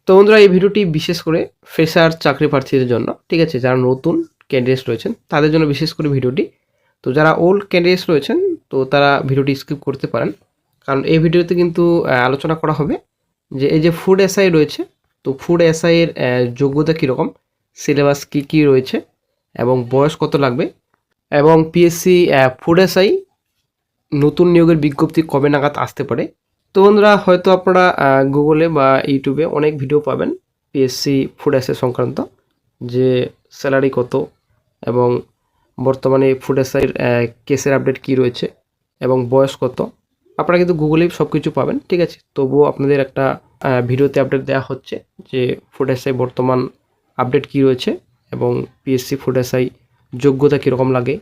তো বন্ধুরা এই ভিডিওটি বিশেষ করে ফ্রেশার চাকরি প্রার্থীদের জন্য, ঠিক আছে, যারা নতুন ক্যান্ডিডেটস রয়েছেন তাদের জন্য বিশেষ করে ভিডিওটি। তো যারা ওল্ড ক্যান্ডিডেটস রয়েছেন তো তারা ভিডিওটি স্কিপ করতে পারেন, কারণ এই ভিডিওতে কিন্তু আলোচনা করা হবে যে এই যে ফুড এসআই রয়েছে, তো ফুড এসআই এর যোগ্যতা কীরকম, সিলেবাস কী কী রয়েছে এবং বয়স কত লাগবে, এবং পিএসসি ফুড এসআই নতুন নিয়োগের বিজ্ঞপ্তি কবে নাগাদ আসতে পারে। তো বন্ধুরা হয়তো আপনারা গুগলে বা ইউটিউবে অনেক ভিডিও পাবেন পিএসসি ফুড এসআই সংক্রান্ত, যে স্যালারি কত এবং বর্তমানে ফুড এসআইয়ের কেসের আপডেট কী রয়েছে এবং বয়স কত, আপনারা কিন্তু গুগলেই সব কিছু পাবেন, ঠিক আছে। তবুও আপনাদের একটা ভিডিওতে আপডেট দেওয়া হচ্ছে যে ফুড এসআই বর্তমান আপডেট কী রয়েছে এবং পিএসসি ফুড এসআই যোগ্যতা কীরকম লাগে,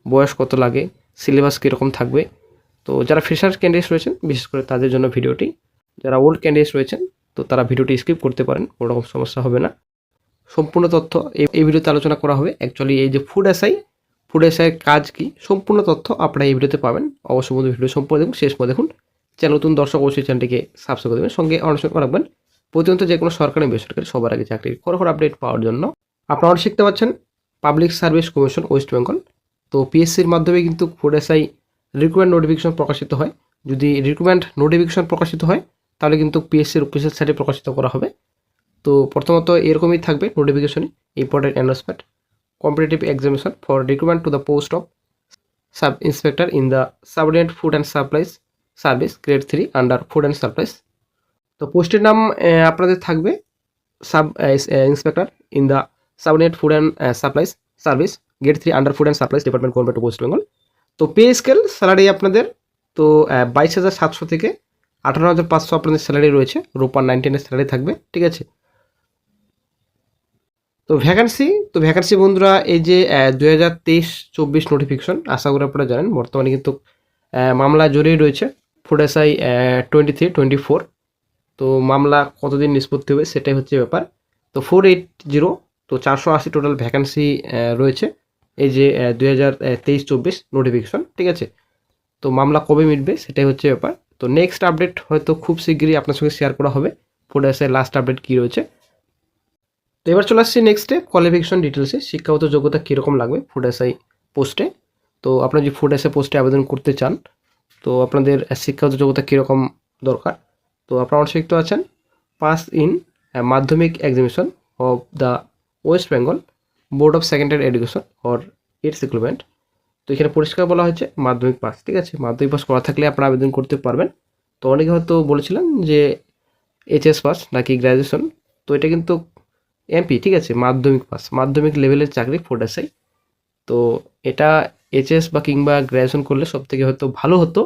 বয়স কত লাগে, সিলেবাস কীরকম থাকবে। তো যারা ফ্রেশার ক্যান্ডিডেটস রয়েছেন বিশেষ করে তাদের জন্য ভিডিওটি, যারা ওল্ড ক্যান্ডিডেটস রয়েছেন তো তারা ভিডিওটি স্কিপ করতে পারেন, কোনো রকম সমস্যা হবে না। সম্পূর্ণ তথ্য এই ভিডিওতে আলোচনা করা হবে। অ্যাকচুয়ালি এই যে ফুড এসআইয়ের কাজ কি, সম্পূর্ণ তথ্য আপনারা এই ভিডিওতে পাবেন। অবশ্যই বন্ধু ভিডিও সম্পূর্ণ দেখুন, শেষ পর্যন্ত দেখুন। চ্যানেল নতুন দর্শক অবশ্যই চ্যানেলটিকে সাবস্ক্রাইব করে দেবেন, সঙ্গে অনুসরণ রাখবেন প্রতিনিয়ত যে কোনো সরকারি বেসরকারি সবার আগে চাকরির খবর আপডেট পাওয়ার জন্য। আপনারা শিখতে পাচ্ছেন public service commission West Bengal. তো পিএসসির মাধ্যমে কিন্তু ফুড এসআই রিক্রুটমেন্ট নোটিফিকেশন প্রকাশিত হয়। যদি রিক্রুটমেন্ট নোটিফিকেশন প্রকাশিত হয় তাহলে কিন্তু পিএসসির অফিসিয়াল সাইটে প্রকাশিত করা হবে। তো প্রথমত এরকমই থাকবে নোটিফিকেশনে, important announcement, competitive examination for recruitment to the post of sub inspector in the subordinate food and supplies service grade 3 under food and supplies. তো পোস্টের নাম আপনাদের থাকবে sub inspector in the subordinate food and supplies service grade 3 under food and supplies department government of West Bengal. তো pay scale salary আপনাদের তো 22,700 থেকে 18,500 আপনাদের স্যালারি রয়েছে, রোপার 19-এর স্যালারি থাকবে, ঠিক আছে। তো ভ্যাকান্সি বন্ধুরা এই যে 2023-24 নোটিফিকেশন, আশা করি আপনারা জানেন বর্তমানে কিন্তু মামলা জড়িয়ে রয়েছে ফুড এসআই 23-24। তো মামলা কতদিন নিষ্পত্তি হবে সেটাই হচ্ছে ব্যাপার। তো 480, তো 480 টোটাল ভ্যাকান্সি রয়েছে এই যে 2023-24 নোটিফিকেশন, ঠিক আছে। তো মামলা কবে মিটবে সেটাই হচ্ছে ব্যাপার। তো নেক্সট আপডেট হয়তো খুব শীঘ্রই আপনার সঙ্গে শেয়ার করা হবে ফুড এসআই লাস্ট আপডেট কী রয়েছে। তো এবার চলে আসছি নেক্সটে কোয়ালিফিকেশন ডিটেলসে, শিক্ষাগত যোগ্যতা কীরকম লাগবে ফুড এসআই পোস্টে। তো আপনারা যদি ফুড এসআই পোস্টে আবেদন করতে চান তো আপনাদের শিক্ষাগত যোগ্যতা কীরকম দরকার। তো আপনারা শিখতে আছেন পাস ইন মাধ্যমিক examination of the West Bengal board of secondary education or its equivalent. তো এখানে পরিষ্কার বলা হয়েছে মাধ্যমিক পাস, ঠিক আছে। মাধ্যমিক পাস করা থাকলে আপনারা আবেদন করতে পারবেন। তো অনেকে হয়তো বলেছিলেন যে এইচএস পাস নাকি গ্র্যাজুয়েশন, তো এটা কিন্তু এমপি, ঠিক আছে, মাধ্যমিক পাস, মাধ্যমিক লেভেলের চাকরি ফুড এসআই। তো এটা এইচএস বা কিংবা গ্র্যাজুয়েশন করলে সব থেকে হয়তো ভালো হতো,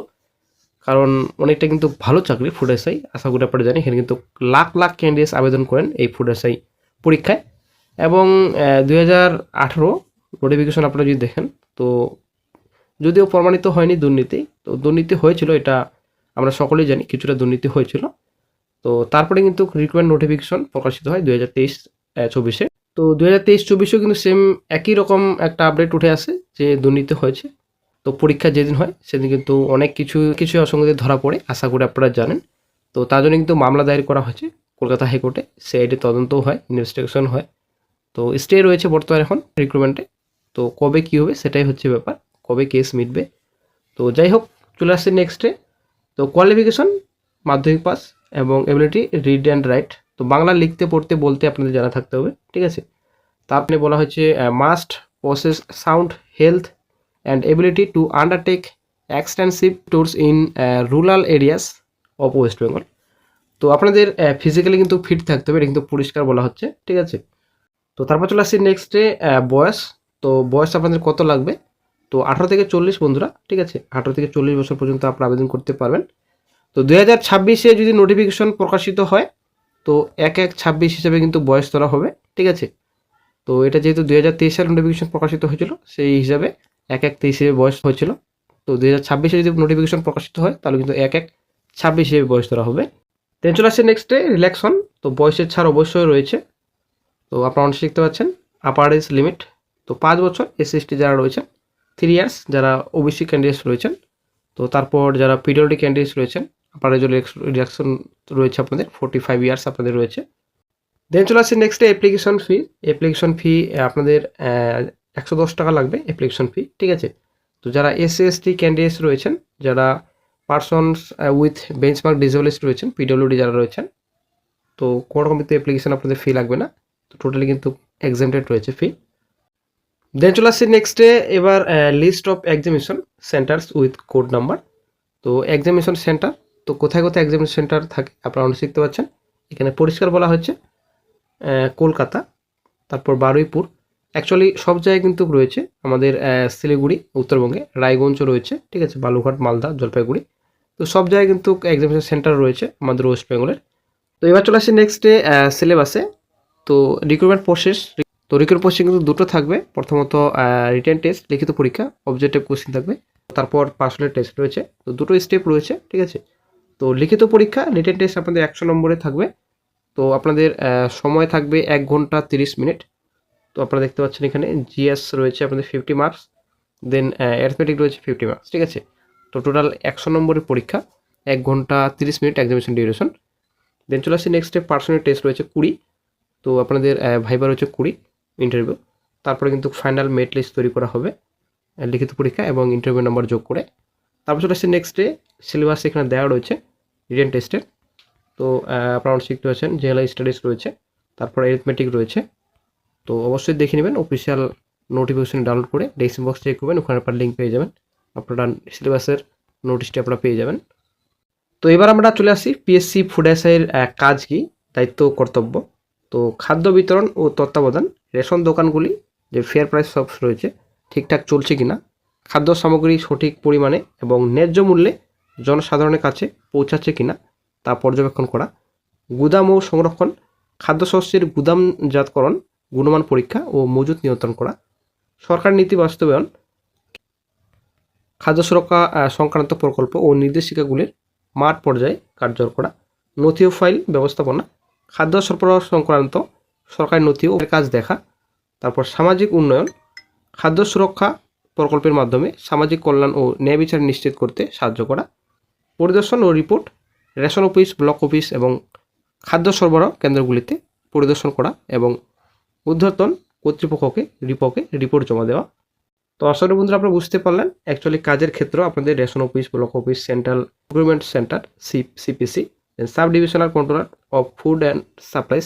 কারণ অনেকটা কিন্তু ভালো চাকরি ফুড এসআই। আশা করি আপনারা জানেন এখানে কিন্তু লাখ লাখ ক্যান্ডিডেটস আবেদন করেন এই ফুড এসআই পরীক্ষায়। এবং 2018 নোটিফিকেশন আপনারা যদি দেখেন তো যদিও প্রমাণিত হয়নি দুর্নীতি, তো দুর্নীতি হয়েছিল এটা আমরা সকলেই জানি, কিছুটা দুর্নীতি হয়েছিল। তো তারপরে কিন্তু রিক্রুটমেন্ট নোটিফিকেশন প্রকাশিত হয় 2023-24-এ। তো 2023-24-এও কিন্তু সেম একই রকম একটা আপডেট উঠে আসে যে দুর্নীতি হয়েছে। তো পরীক্ষা যেদিন হয় সেদিন কিন্তু অনেক কিছু অসঙ্গতি ধরা পড়ে, আশা করি আপনারা জানেন। তো তার জন্য কিন্তু মামলা দায়ের করা হয়েছে কলকাতা হাইকোর্টে, সিআইডি তদন্তও হয়, ইনভেস্টিগেশন হয়। তো স্টে রয়েছে বর্তমানে এখন রিক্রুটমেন্টে। তো কবে কী হবে সেটাই হচ্ছে ব্যাপার, কবে কেস মিটবে। তো যাই হোক, চলে আসছে নেক্সটে। তো কোয়ালিফিকেশন মাধ্যমিক পাস এবং এবিলিটি রিড অ্যান্ড রাইট, তো বাংলা লিখতে পড়তে বলতে আপনাদের জানা থাকতে হবে, ঠিক আছে। তারপরে বলা হয়েছে must possess sound health and ability to undertake extensive tours in rural areas of West Bengal. তো আপনাদের ফিজিক্যালি কিন্তু ফিট থাকতে হবে, এটা কিন্তু পরিষ্কার বলা হচ্ছে, ঠিক আছে। তো তারপর চলে আসছি নেক্সটে বয়স। তো বয়স আপনাদের কত লাগবে, তো 18 থেকে 40 বন্ধুরা, ঠিক আছে। 18 থেকে 40 বছর পর্যন্ত আপনারা আবেদন করতে পারবেন। তো 2026-এ যদি নোটিফিকেশন প্রকাশিত হয় তো 1/1/26 হিসেবে কিন্তু বয়স ধরা হবে, ঠিক আছে। তো এটা যেহেতু 2023 সালে নোটিফিকেশন প্রকাশিত হয়েছিল সেই হিসাবে 1/1/23 বয়স হয়েছিল। তো 2026-এ যদি নোটিফিকেশন প্রকাশিত হয় তাহলে কিন্তু 1/1/26 হিসেবে বয়স ধরা হবে। দেন চলে আসছে নেক্সটে রিল্যাক্সন। তো বয়সের ছাড় অবশ্যই রয়েছে। তো আপনারা অনেক শিখতে পাচ্ছেন আপার এজ লিমিট তো 5 বছর, SC/ST যারা রয়েছেন 3 ইয়ার্স, যারা ওবিসি ক্যান্ডিডেটস রয়েছেন। তো তারপর যারা পিডব্লিউডি ক্যান্ডিডেটস রয়েছেন আপার এজ রিল্যাক্সন রয়েছে আপনাদের 45 ইয়ার্স আপনাদের রয়েছে। দেন চলে আসছে নেক্সটে অ্যাপ্লিকেশন ফি। অ্যাপ্লিকেশন ফি আপনাদের 110 টাকা লাগবে অ্যাপ্লিকেশন ফি, ঠিক আছে। তো যারা এসসি এসটি ক্যান্ডিডেটস রয়েছেন, যারা পারসনস উইথ বেঞ্চমার্ক ডিসেবিলিটি রয়েছেন, পিডব্লিউডি যারা রয়েছেন, তো কোনো রকম কিন্তু অ্যাপ্লিকেশন আপনাদের ফি লাগবে না। তো টোটালি কিন্তু এক্সামটেড রয়েছে ফি। দেন চলে আসছে নেক্সটে এবার list of examination centres with code number. তো এক্সামিনেশন সেন্টার, তো কোথায় কোথায় এক্সামিনেশন সেন্টার থাকে আপনারা অনেক শিখতে পাচ্ছেন। এখানে পরিষ্কার বলা হচ্ছে কলকাতা, তারপর বারুইপুর, অ্যাকচুয়ালি সব জায়গায় কিন্তু রয়েছে। আমাদের শিলিগুড়ি উত্তরবঙ্গে, রায়গঞ্জ রয়েছে, ঠিক আছে, বালুরঘাট, মালদা, জলপাইগুড়ি, তো সব জায়গায় কিন্তু এক্সামিনেশন সেন্টার রয়েছে আমাদের ওয়েস্ট বেঙ্গলের। তো এবার চলে আসছে নেক্সটে সিলেবাসে। তো রিক্রুটমেন্ট প্রসেস, তো রিক্রুটমেন্ট প্রসেস কিন্তু দুটো থাকবে। প্রথমত রিটেন টেস্ট, লিখিত পরীক্ষা, অবজেক্টিভ কোশ্চেন থাকবে। তারপর পার্সোনাল টেস্ট রয়েছে। তো দুটো স্টেপ রয়েছে, ঠিক আছে। তো লিখিত পরীক্ষা, রিটেন টেস্ট আপনাদের 100 নম্বরে থাকবে। তো আপনাদের সময় থাকবে 1 ঘন্টা 30 মিনিট। তো আপনারা দেখতে পাচ্ছেন এখানে জিএস রয়েছে আপনাদের 50 মার্কস, দেন অ্যারিথমেটিক রয়েছে 50 মার্কস, ঠিক আছে। তো টোটাল 100 নম্বরের পরীক্ষা, 1 ঘন্টা 30 মিনিট এক্সামিনেশন ডিউরেশন। দেন চলে আসছে নেক্সটে পার্সোনাল টেস্ট রয়েছে 20। তো আপনাদের ভাইবা রয়েছে 20 ইন্টারভিউ। তারপরে কিন্তু ফাইনাল মেরিট লিস্ট তৈরি করা হবে লিখিত পরীক্ষা এবং ইন্টারভিউ নাম্বার যোগ করে। তারপর চলে আসছে নেক্সটে সিলেবাস এখানে দেওয়া রয়েছে রিটেন টেস্টের। তো আপনারা শিখতে পাচ্ছেন জেএলআই স্টাডিজ রয়েছে, তারপর অ্যারিথমেটিক রয়েছে। তো অবশ্যই দেখে নেবেন অফিসিয়াল নোটিফিকেশন ডাউনলোড করে ডেসক্রিপশন বক্স চেক করবেন, ওখানে আপনার লিঙ্ক পেয়ে যাবেন, আপনারা সিলেবাসের নোটিশটি আপনারা পেয়ে যাবেন। তো এবার আমরা চলে আসি পিএসসি ফুড এসআইয়ের কাজ কি, দায়িত্ব, কর্তব্য। তো খাদ্য বিতরণ ও তত্ত্বাবধান, রেশন দোকানগুলি যে ফেয়ার প্রাইস শপ রয়েছে ঠিকঠাক চলছে কিনা, খাদ্য সামগ্রী সঠিক পরিমাণে এবং ন্যায্য মূল্যে জনসাধারণের কাছে পৌঁছাচ্ছে কিনা তা পর্যবেক্ষণ করা, গুদাম ও সংরক্ষণ, খাদ্যশস্যের গুদামজাতকরণ, গুণমান পরীক্ষা ও মজুত নিয়ন্ত্রণ করা, সরকার নীতি বাস্তবায়ন, খাদ্য সুরক্ষা সংক্রান্ত প্রকল্প ও নির্দেশিকাগুলির মাঠ পর্যায়ে কার্যকর করা, নথি ও ফাইল ব্যবস্থাপনা, খাদ্য সরবরাহ সংক্রান্ত সরকারি নথি ও কাজ দেখা, তারপর সামাজিক উন্নয়ন, খাদ্য সুরক্ষা প্রকল্পের মাধ্যমে সামাজিক কল্যাণ ও ন্যায় বিচার নিশ্চিত করতে সাহায্য করা, পরিদর্শন ও report, ration office, block office এবং খাদ্য সরবরাহ কেন্দ্রগুলিতে পরিদর্শন করা এবং ঊর্ধ্বতন কর্তৃপক্ষকে রিপোর্ট জমা দেওয়া। তো আশা করি বন্ধুরা আপনারা বুঝতে পারলেন অ্যাকচুয়ালি কাজের ক্ষেত্র আপনাদের ration office, block office, central procurement centre CPC, sub divisional controller of food and supplies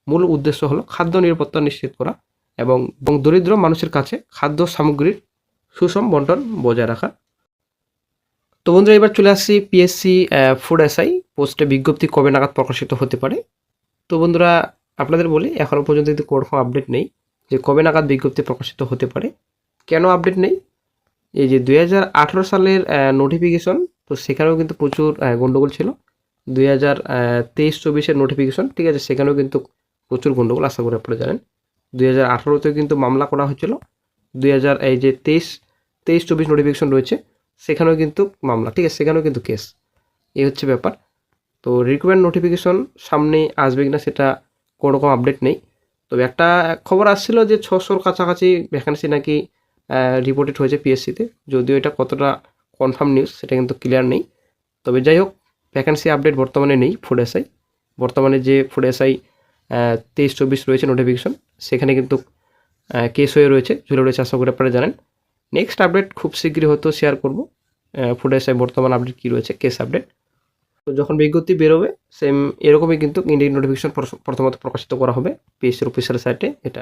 মূল উদ্দেশ্য হলো খাদ্য নিরাপত্তা নিশ্চিত করা এবং দরিদ্র মানুষের কাছে খাদ্য সামগ্রীর সুষম বন্টন বজায় রাখা। তো বন্ধুরা এবার চলে আসছি পিএসসি ফুড এসআই পোস্টে বিজ্ঞপ্তি কবে নাগাদ প্রকাশিত হতে পারে। তো বন্ধুরা আপনাদের বলি এখনও পর্যন্ত কিন্তু কোনো আপডেট নেই যে কবে নাগাদ বিজ্ঞপ্তি প্রকাশিত হতে পারে। কেন আপডেট নেই? এই যে 2018 সালের নোটিফিকেশন, তো সেখানেও কিন্তু প্রচুর গণ্ডগোল ছিল। 2023-24-এর নোটিফিকেশন, ঠিক আছে, সেখানেও কিন্তু প্রচুর গণ্ডগোল, আশা করি আপনারা জানেন। 2018-তেও কিন্তু মামলা করা হয়েছিল। 23-24 নোটিফিকেশন রয়েছে, সেখানেও কিন্তু মামলা, ঠিক আছে, সেখানেও কিন্তু কেস। এই হচ্ছে ব্যাপার। তো রিক্রুটমেন্ট নোটিফিকেশন সামনে আসবে কিনা সেটা কোনো রকম আপডেট নেই। তবে একটা খবর আসছিল যে 600-র কাছাকাছি ভ্যাকেন্সি নাকি রিপোর্টেড হয়েছে পিএসসিতে, যদিও এটা কতটা কনফার্ম নিউজ সেটা কিন্তু ক্লিয়ার নেই। তবে যাই হোক, ভ্যাকেন্সি আপডেট বর্তমানে নেই ফুড এসআই। বর্তমানে যে ফুড এসআই 23-24 রয়েছে নোটিফিকেশন, সেখানে কিন্তু কেস হয়ে রয়েছে, ঝুলে রয়েছে, আশা করি আপনারা জানেন। নেক্সট আপডেট খুব শীঘ্রই হয়তো শেয়ার করব ফুড এসআই বর্তমান আপডেট কী রয়েছে, কেস আপডেট। তো যখন বিজ্ঞপ্তি বেরোবে সেম এরকমই কিন্তু ইন্ডিয়ান নোটিফিকেশন প্রথমত প্রকাশিত করা হবে পিএসসির অফিসিয়াল সাইটে। এটা